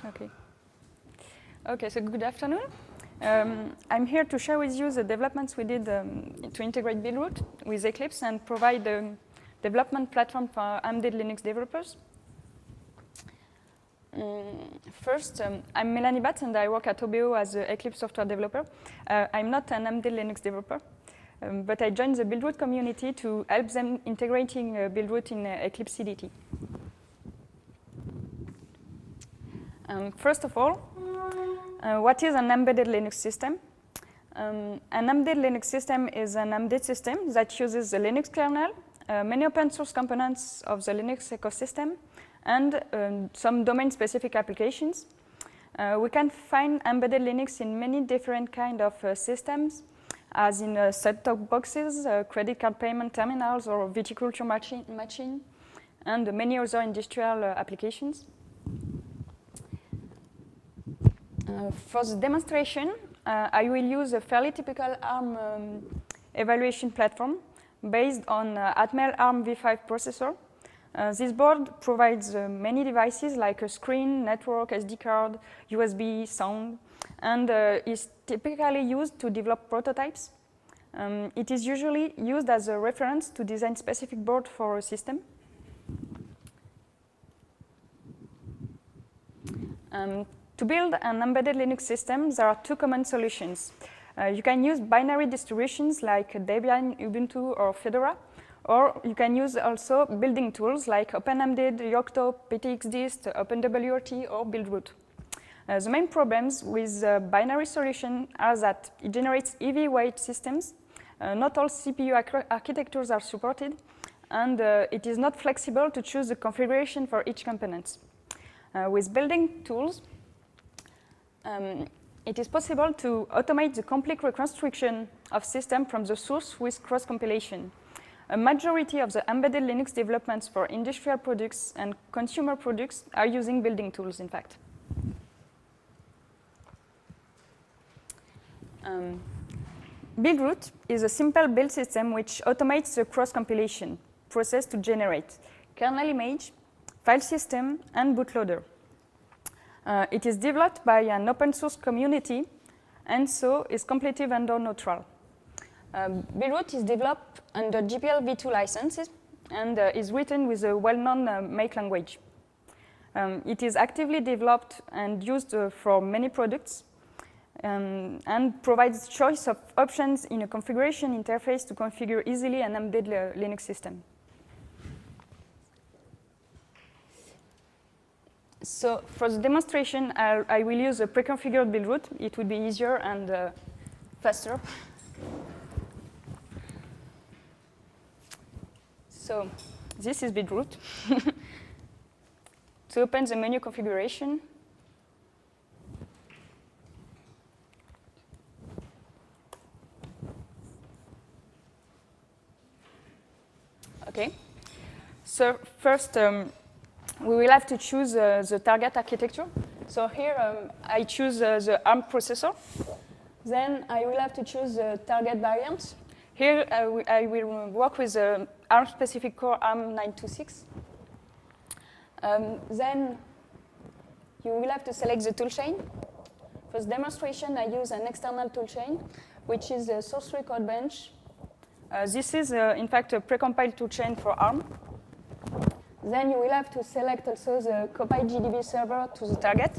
Okay. Okay, so good afternoon. I'm here to share with you the developments we did to integrate Buildroot with Eclipse and provide a development platform for embedded Linux developers. First, I'm Mélanie and I work at Obeo as an Eclipse software developer. I'm not an embedded Linux developer, but I joined the Buildroot community to help them integrating Buildroot in Eclipse CDT. First of all, what is an embedded Linux system? An embedded Linux system is an embedded system that uses the Linux kernel, many open source components of the Linux ecosystem, and some domain-specific applications. We can find embedded Linux in many different kinds of systems, as in set-top boxes, credit card payment terminals, or viticulture machine, and many other industrial applications. For the demonstration, I will use a fairly typical ARM evaluation platform based on Atmel ARM v5 processor. This board provides many devices like a screen, network, SD card, USB, sound, and is typically used to develop prototypes. It is usually used as a reference to design specific board for a system. To build an embedded Linux system, there are two common solutions. You can use binary distributions like Debian, Ubuntu, or Fedora, or you can use also building tools like OpenEmbedded, Yocto, PTXDist, OpenWRT, or Buildroot. The main problems with the binary solution are that it generates heavyweight systems. Not all CPU architectures are supported, and it is not flexible to choose the configuration for each component. With building tools, it is possible to automate the complete reconstruction of system from the source with cross-compilation. A majority of the embedded Linux developments for industrial products and consumer products are using building tools, in fact. Buildroot is a simple build system which automates the cross-compilation process to generate kernel image, file system, and bootloader. It is developed by an open source community and so is completely vendor neutral. Buildroot is developed under GPL v2 licenses and is written with a well-known Make language. It is actively developed and used for many products and provides choice of options in a configuration interface to configure easily an embedded Linux system. So for the demonstration, I will use a pre-configured Buildroot. It would be easier and faster. So this is Buildroot. To open the menu configuration, okay. So first, we will have to choose the target architecture. So here I choose the ARM processor. Then I will have to choose the target variant. Here I will work with the ARM-specific core ARM926. Then you will have to select the toolchain. For the demonstration, I use an external toolchain, which is a source-free code bench. This is, in fact, a precompiled toolchain for ARM. Then you will have to select also the copied GDB server to the target.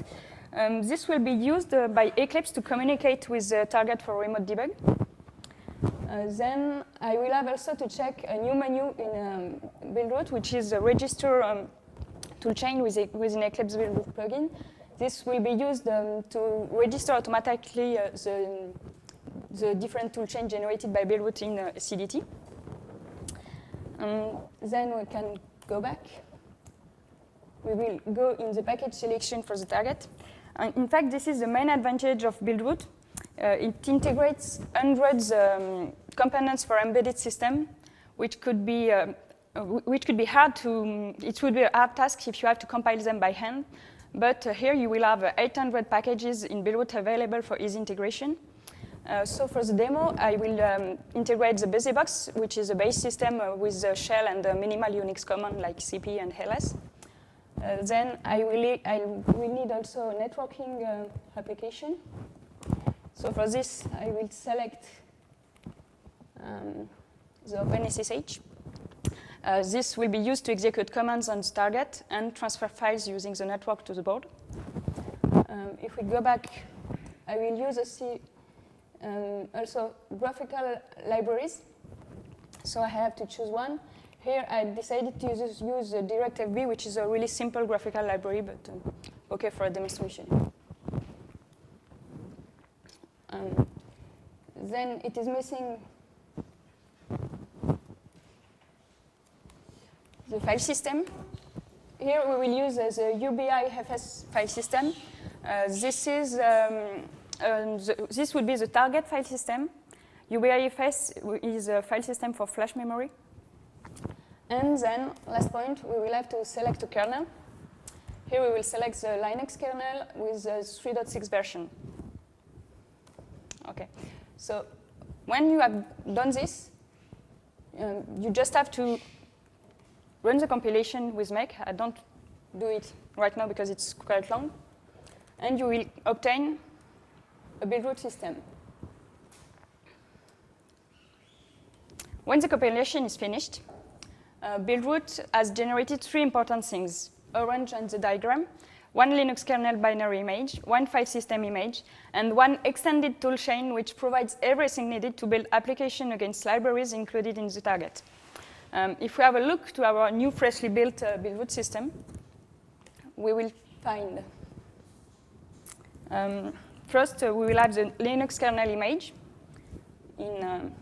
This will be used by Eclipse to communicate with the target for remote debug. Then I will have also to check a new menu in Buildroot, which is a register toolchain within Eclipse Buildroot plugin. This will be used to register automatically the different toolchain generated by Buildroot in CDT. Then we can go back. We will go in the package selection for the target. And in fact, this is the main advantage of Buildroot. It integrates hundreds components for embedded system, which could be hard to. It would be a hard task if you have to compile them by hand. But here you will have 800 packages in Buildroot available for easy integration. So for the demo, I will integrate the BusyBox, which is a base system with shell and minimal Unix command like CP and ls. Then I will need also a networking application. So for this, I will select the OpenSSH. This will be used to execute commands on the target and transfer files using the network to the board. If we go back, I will use also graphical libraries. So I have to choose one. Here I decided to use DirectIV, which is a really simple graphical library, but okay for a demonstration. Then it is missing the file system. Here we will use the UBIFS file system. This would be the target file system. UBIFS is a file system for flash memory. And then, last point, we will have to select a kernel. Here we will select the Linux kernel with the 3.6 version. Okay, so when you have done this, you just have to run the compilation with make. I don't do it right now because it's quite long. And you will obtain a Buildroot system. When the compilation is finished, Buildroot has generated 3 important things: orange on the diagram, 1 Linux kernel binary image, 1 file system image, and 1 extended toolchain, which provides everything needed to build application against libraries included in the target. If we have a look to our new freshly built Buildroot system, we will find first we will have the Linux kernel image in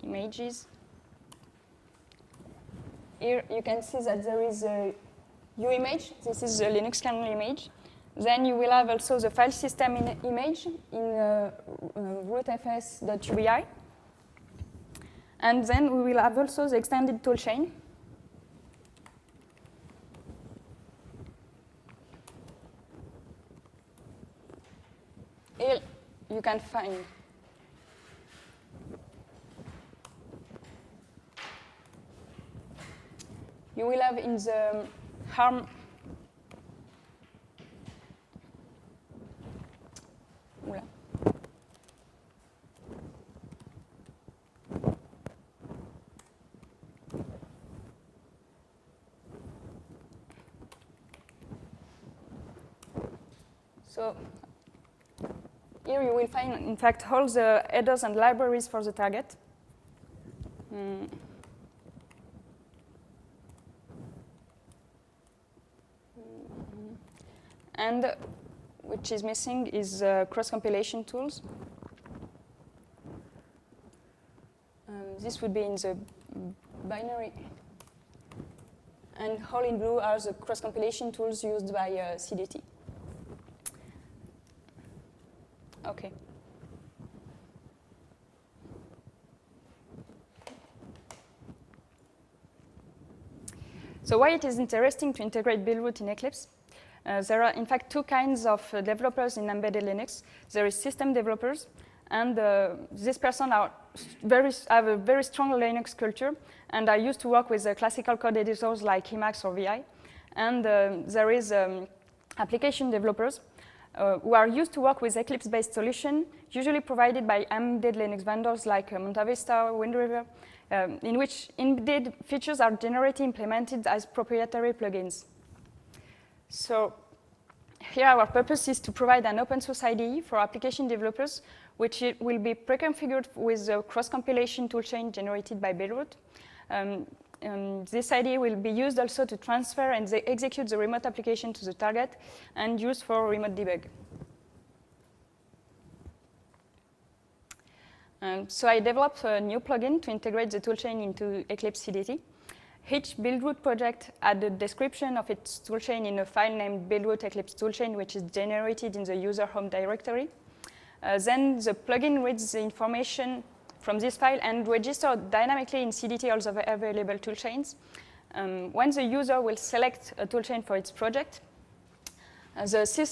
images. Here you can see that there is a U image. This is the Linux kernel image. Then you will have also the file system image in rootfs.ubi. And then we will have also the extended toolchain. Here you can find you will have in the harm So here you will find, in fact, all the headers and libraries for the target. And which is missing is cross-compilation tools. This would be in the binary. And all in blue are the cross-compilation tools used by CDT. Okay. So why it is interesting to integrate Buildroot in Eclipse? There are, in fact, 2 kinds of developers in embedded Linux. There is system developers, and these persons have a very strong Linux culture, and are used to work with classical code editors like Emacs or VI. And there is application developers who are used to work with Eclipse-based solutions, usually provided by embedded Linux vendors like MontaVista, WindRiver, in which embedded features are generally implemented as proprietary plugins. So here our purpose is to provide an open source IDE for application developers, which will be pre-configured with the cross-compilation toolchain generated by Buildroot. This IDE will be used also to transfer and execute the remote application to the target and used for remote debug. So I developed a new plugin to integrate the toolchain into Eclipse CDT. Each Buildroot project had a description of its toolchain in a file named Buildroot Eclipse Toolchain, which is generated in the user home directory. Then the plugin reads the information from this file and registers dynamically in CDT all the available toolchains. When the user will select a toolchain for its project, the C++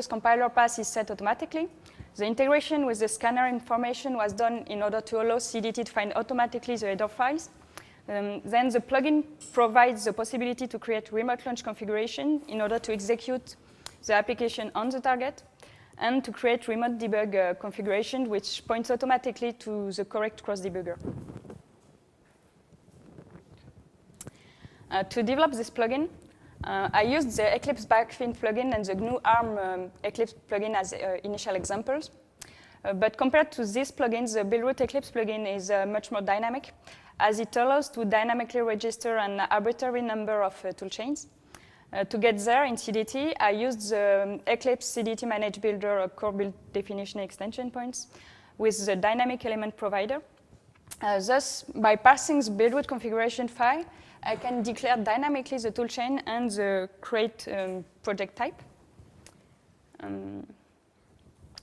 compiler path is set automatically. The integration with the scanner information was done in order to allow CDT to find automatically the header files. Then the plugin provides the possibility to create remote launch configuration in order to execute the application on the target, and to create remote debug configuration, which points automatically to the correct cross-debugger. To develop this plugin, I used the Eclipse Backfin plugin and the GNU ARM Eclipse plugin as initial examples. But compared to these plugins, the Buildroot Eclipse plugin is much more dynamic, as it allows to dynamically register an arbitrary number of toolchains. To get there in CDT, I used the Eclipse CDT Manage Builder core build definition extension points with the dynamic element provider. Thus, by passing the Buildroot configuration file, I can declare dynamically the toolchain and the create project type.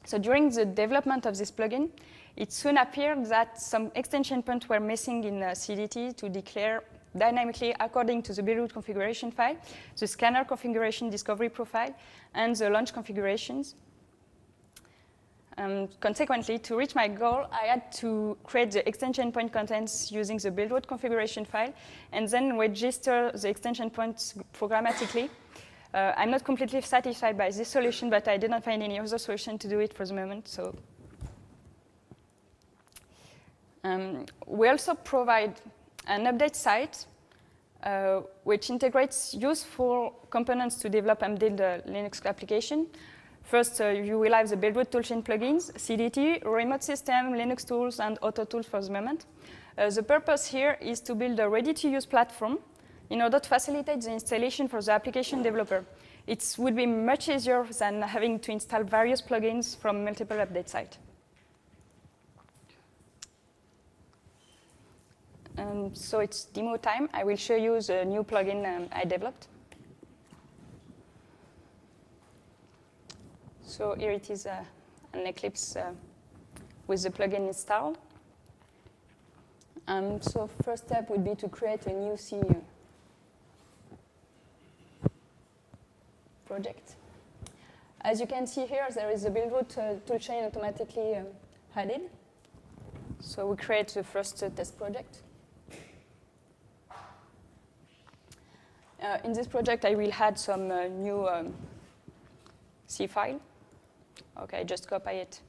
So during the development of this plugin, it soon appeared that some extension points were missing in CDT to declare dynamically according to the Buildroot configuration file, the scanner configuration discovery profile, and the launch configurations. Consequently, to reach my goal, I had to create the extension point contents using the Buildroot configuration file, and then register the extension points programmatically. I'm not completely satisfied by this solution, but I didn't find any other solution to do it for the moment. So we also provide an update site which integrates useful components to develop and build a Linux application. First, you will have the Buildroot Toolchain plugins, CDT, remote system, Linux tools, and Autotools for the moment. The purpose here is to build a ready-to-use platform in order to facilitate the installation for the application developer. It would be much easier than having to install various plugins from multiple update sites. So it's demo time. I will show you the new plugin I developed. So here it is an Eclipse with the plugin installed. So first step would be to create a new C project. As you can see here, there is a Buildroot toolchain automatically added. So we create the first test project. In this project, I will add some new C file. Okay, just copy it.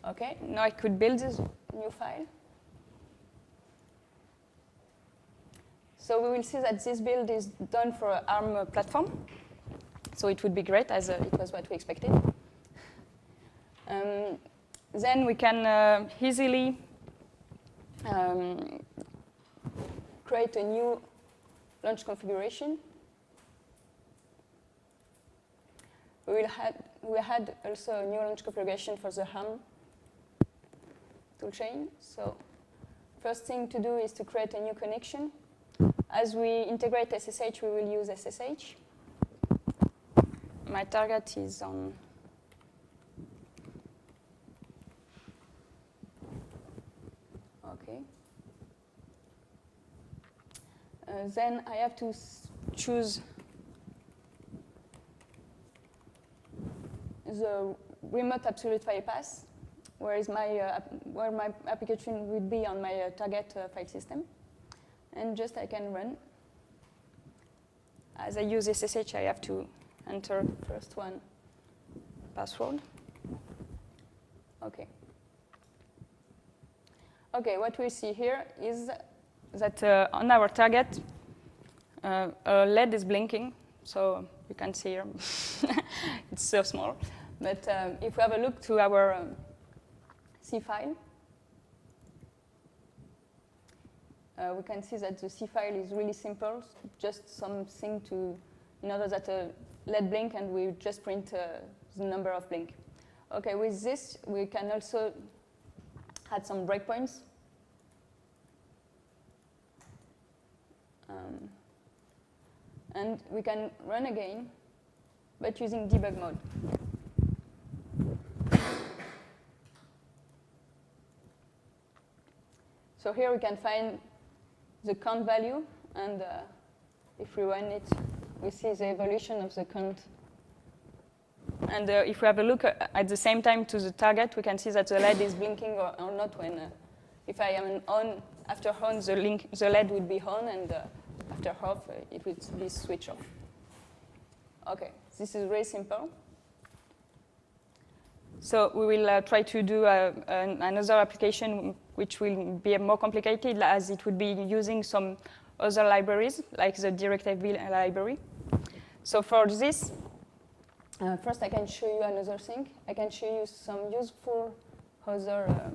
Okay, now I could build this new file. So we will see that this build is done for an ARM platform. So it would be great, as it was what we expected. Then we can easily create a new launch configuration. We had also a new launch configuration for the ARM toolchain. So first thing to do is to create a new connection. As we integrate SSH, we will use SSH. My target is on okay. Then I have to choose the remote absolute file path, where my application would be on my target file system, and just I can run. As I use SSH, I have to enter first one password. Okay. Okay, what we see here is that on our target, a LED is blinking. So you can see here, it's so small. But if we have a look to our C file, we can see that the C file is really simple, just something in order that LED blink, and we just print the number of blink. Okay, with this, we can also add some breakpoints. And we can run again, but using debug mode. So here we can find the count value, and if we run it, we see the evolution of the count. And if we have a look at the same time to the target, we can see that the LED is blinking or not when, if I am on, after on, the LED will be on, and after off, it will be switched off. Okay, this is very simple. So we will try to do another application which will be more complicated, as it would be using some other libraries, like the DirectIV library. So for this, first I can show you another thing. I can show you some useful other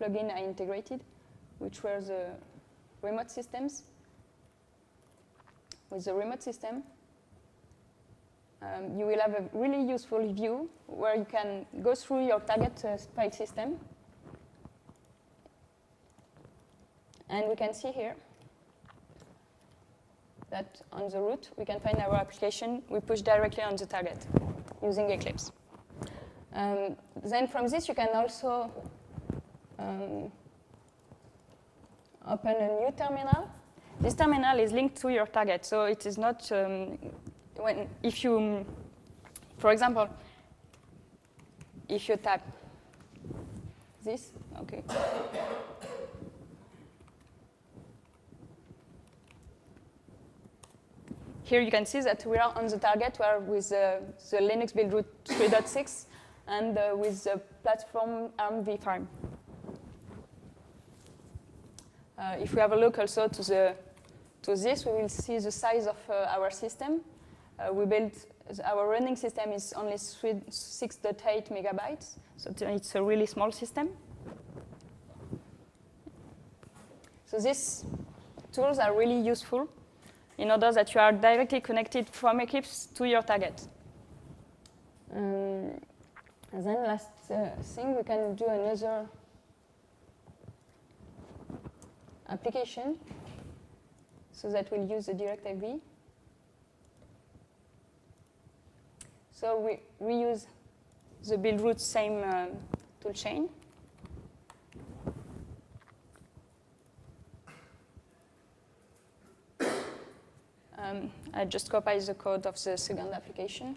plugin I integrated, which were the remote systems. With the remote system, you will have a really useful view where you can go through your target file system. And we can see here that on the root, we can find our application. We push directly on the target using Eclipse. Then from this, you can also open a new terminal. This terminal is linked to your target, so it is not, if you, for example, if you tap this, okay. Here you can see that we are on the target, we are with the Linux Buildroot 3.6 and with the platform ARM vFarm. If we have a look also to this, we will see the size of our system. We built, our running system is only 6.8 megabytes, so it's a really small system. So these tools are really useful in order that you are directly connected from Eclipse to your target. And then last thing, we can do another application. So that will use the DirectIV. So we reuse the Buildroot same toolchain. I just copy the code of the second application.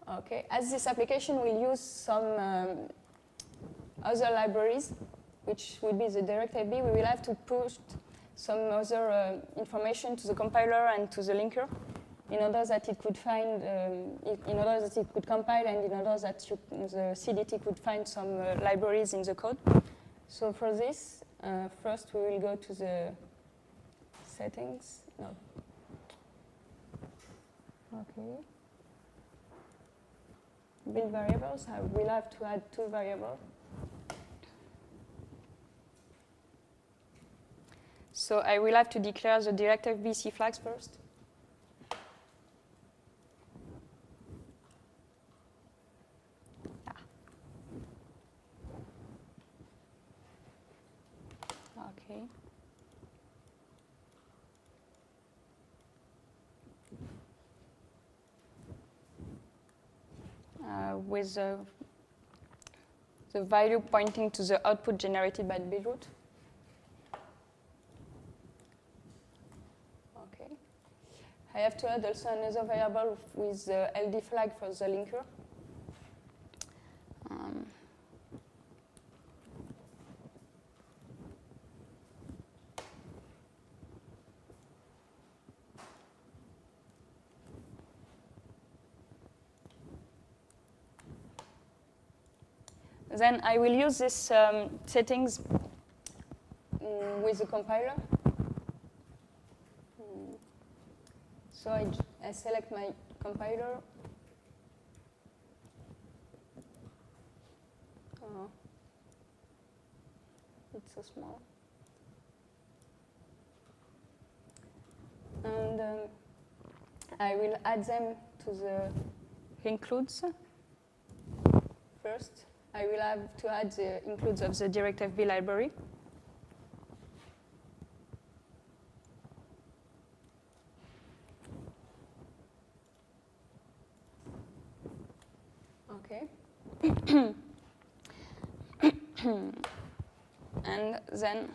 Okay, as this application will use some other libraries, which will be the DirectIV, we will have to push some other information to the compiler and to the linker in order that it could find, in order that it could compile, and in order that the CDT could find some libraries in the code. So for this, first we will go to the settings. No. Okay. Build variables, I will have to add 2 variables. So I will have to declare the DirectIV C flags first. Okay. With the value pointing to the output generated by the Buildroot. Okay. I have to add also another variable with the LD flag for the linker. Then I will use these settings with the compiler. So I select my compiler. Oh, it's so small. And I will add them to the includes first. I will have to add the includes of the DirectIV library. Okay. And then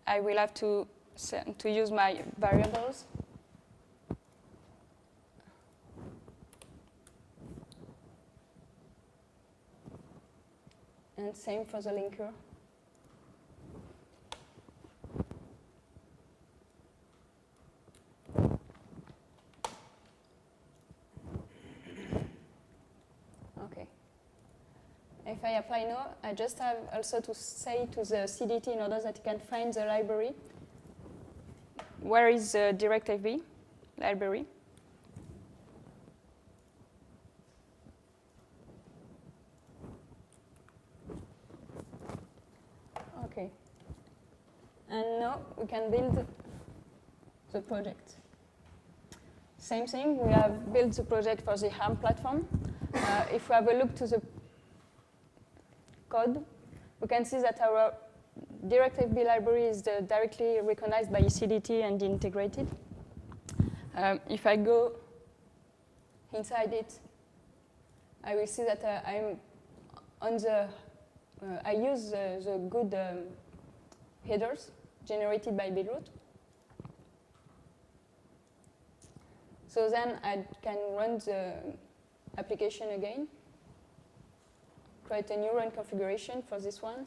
I will have to use my variables. And same for the linker. Okay. If I apply now, I just have also to say to the CDT in order that it can find the library. Where is the DirectIV library? Okay. And now we can build the project. Same thing, we have built the project for the ARM platform. If we have a look to the code, we can see that our DirectIV library is directly recognized by ECDT and integrated. If I go inside it, I will see that I'm on the. I use the good headers generated by Buildroot. So then I can run the application again, create a new run configuration for this one.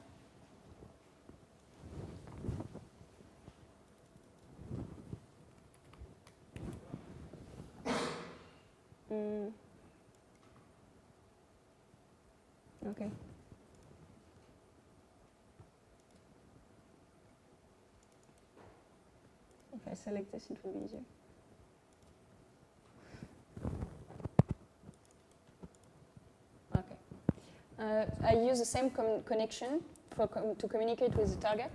Okay. If I select this, it will be easier. Okay. I use the same connection to communicate with the target.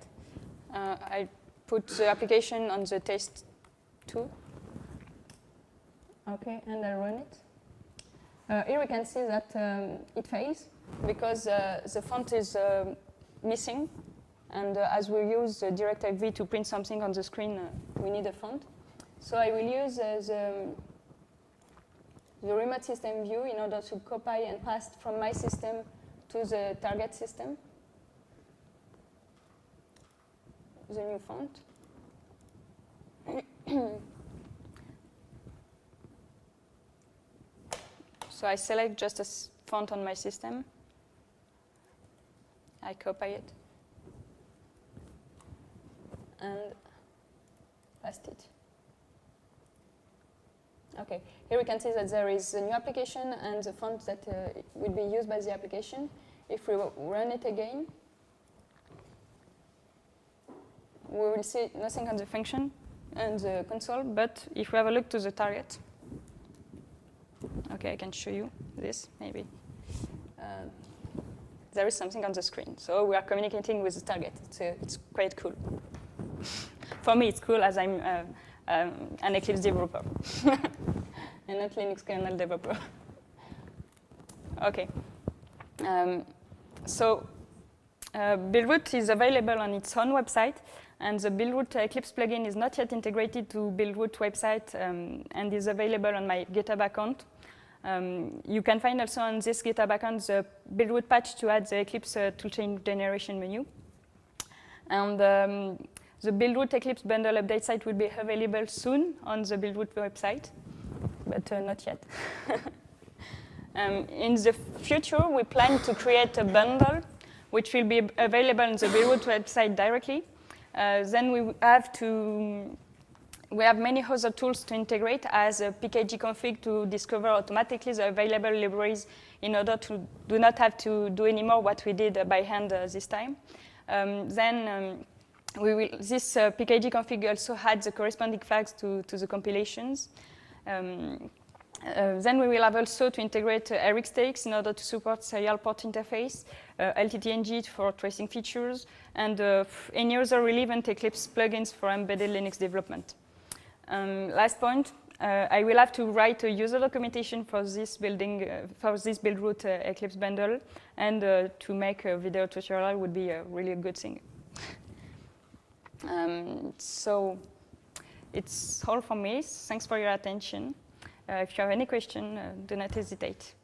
I put the application on the test 2. Okay, and I run it. Here we can see that it fails because the font is missing. And as we use DirectIV to print something on the screen, we need a font. So I will use the remote system view in order to copy and paste from my system to the target system the new font. So I select just a font on my system. I copy it. And paste it. Okay, here we can see that there is a new application and the font that will be used by the application. If we run it again, we will see nothing on the function and the console, but if we have a look to the target, okay, I can show you this, maybe. There is something on the screen. So we are communicating with the target. It's quite cool. For me, it's cool as I'm an Eclipse developer and not Linux kernel developer. Okay. So Buildroot is available on its own website, and the Buildroot Eclipse plugin is not yet integrated to Buildroot website and is available on my GitHub account. You can find also on this GitHub account the Buildroot patch to add the Eclipse toolchain generation menu. And the Buildroot Eclipse Bundle update site will be available soon on the Buildroot website, but not yet. In the future, we plan to create a bundle which will be available on the Buildroot website directly. Then we have many other tools to integrate as a pkg config to discover automatically the available libraries in order to do not have to do anymore what we did by hand this time. This pkg config also had the corresponding flags to the compilations. Then we will have also to integrate RxTX in order to support serial port interface, LTTNG for tracing features, and any other relevant Eclipse plugins for embedded Linux development. Last point, I will have to write a user documentation for this Buildroot Eclipse bundle, and to make a video tutorial would be a really good thing. So it's all from me. Thanks for your attention. If you have any question, do not hesitate.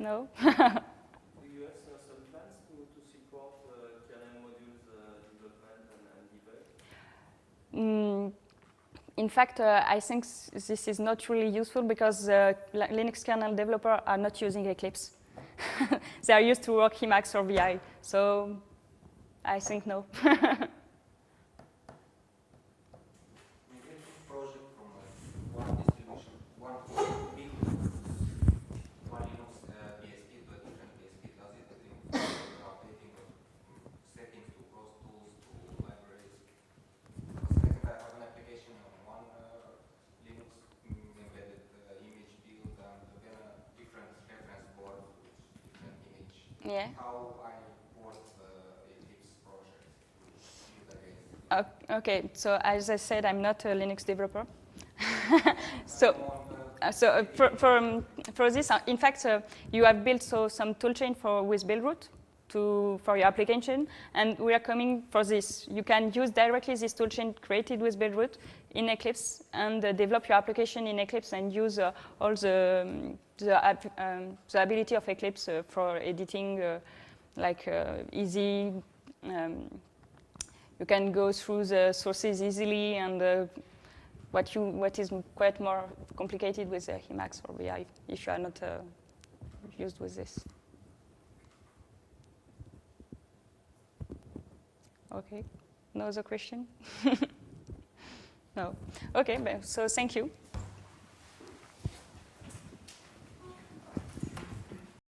No. Do you have some plans to support kernel modules development and debug? In fact, I think this is not really useful because Linux kernel developers are not using Eclipse. They are used to work Emacs or VI, so I think no. Yeah. How I work the Eclipse project. Okay, so as I said, I'm not a Linux developer. For this, in fact, you have built some toolchain with Buildroot for your application, and we are coming for this. You can use directly this toolchain created with Buildroot in Eclipse and develop your application in Eclipse and use all the ability of Eclipse for editing, easy. You can go through the sources easily, and what is quite more complicated with Emacs or VI if you are not used with this. Okay, no other question? No. Okay, so thank you.